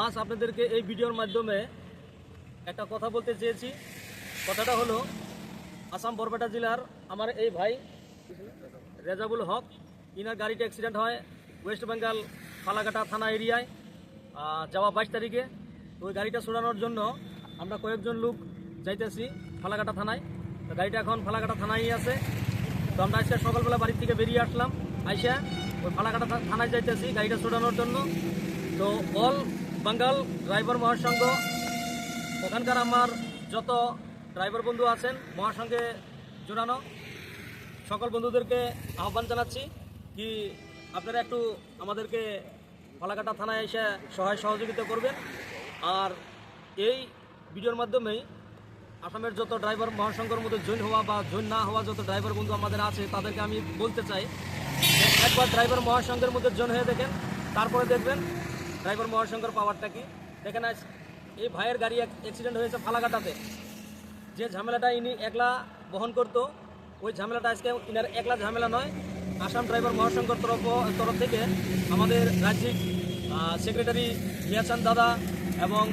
আজ আপনাদেরকে এই ভিডিওর মাধ্যমে একটা কথা বলতে চেয়েছি। কথাটা হলো, আসাম বরপেটা জেলার আমার এই ভাই রেজাবুল হক, ইনার গাড়িটা অ্যাক্সিডেন্ট হয় ওয়েস্ট বেঙ্গল ফালাকাটা থানা এরিয়ায় যাওয়া 22 তারিখে। তো ওই গাড়িটা সরানোর জন্য আমরা কয়েকজন লোক যাইতেছি ফালাকাটা থানায়। তো গাড়িটা এখন ফালাকাটা থানায় আছে। তো আমরা আজকে সকালবেলা বাড়ির থেকে বেরিয়ে আসলাম, আইসা ওই ফালাকাটা থানায় যাইতেছি গাড়িটা সরানোর জন্য। তো অল বেঙ্গল ড্রাইভার মহাসংঘ, ওখানকার আমার যত ড্রাইভার বন্ধু আছেন মহাসংঘে জোড়ানো সকল বন্ধুদেরকে আহ্বান জানাচ্ছি কি আপনারা একটু আমাদেরকে ফালাকাটা থানায় এসে সহায় সহযোগিতা করবেন। আর এই ভিডিওর মাধ্যমেই আসামের যত ড্রাইভার মহাসংঘের মধ্যে জয়েন হওয়া বা জয়েন না হওয়া যত ড্রাইভার বন্ধু আমাদের আছে তাদেরকে আমি বলতে চাই যে একবার ড্রাইভার মহাসংঘের মধ্যে জয়েন হয়ে দেখেন, তারপরে দেখবেন ড্রাইভার মহাসংঘের পাওয়ারটা কি। দেখেন আজ এই ভাইয়ের গাড়ি অ্যাক্সিডেন্ট হয়েছে ফালাকাটাতে। যে ঝামেলাটা ইনি একলা বহন করতো, ওই ঝামেলাটা আজকে ইনার একলা ঝামেলা নয়। আসাম ড্রাইভার মহাসংঘের তরফ থেকে আমাদের রাজ্যিক সেক্রেটারি মিয়াচান দাদা এবং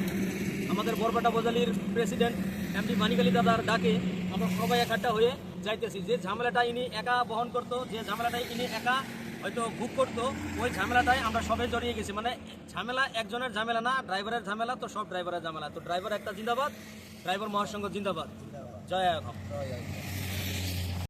আমাদের বরপেটা বজালির প্রেসিডেন্ট এমডি মানিকালী দাদার ডাকে আমরা সবাই একাটা হয়ে যাইতেছি। যে ঝামেলাটা ইনি একা বহন করতো, যে ঝামেলাটাই ইনি একা হয়তো ভোগ করতো, ওই ঝামেলাটাই আমরা সবাই জড়িয়ে গেছি। মানে ঝামেলা একজনের ঝামেলা না, ড্রাইভারের ঝামেলা, তো সব ড্রাইভারের ঝামেলা। তো ড্রাইভার একটা জিন্দাবাদ, ড্রাইভার মহাসংঘ জিন্দাবাদ। জয় আসাম।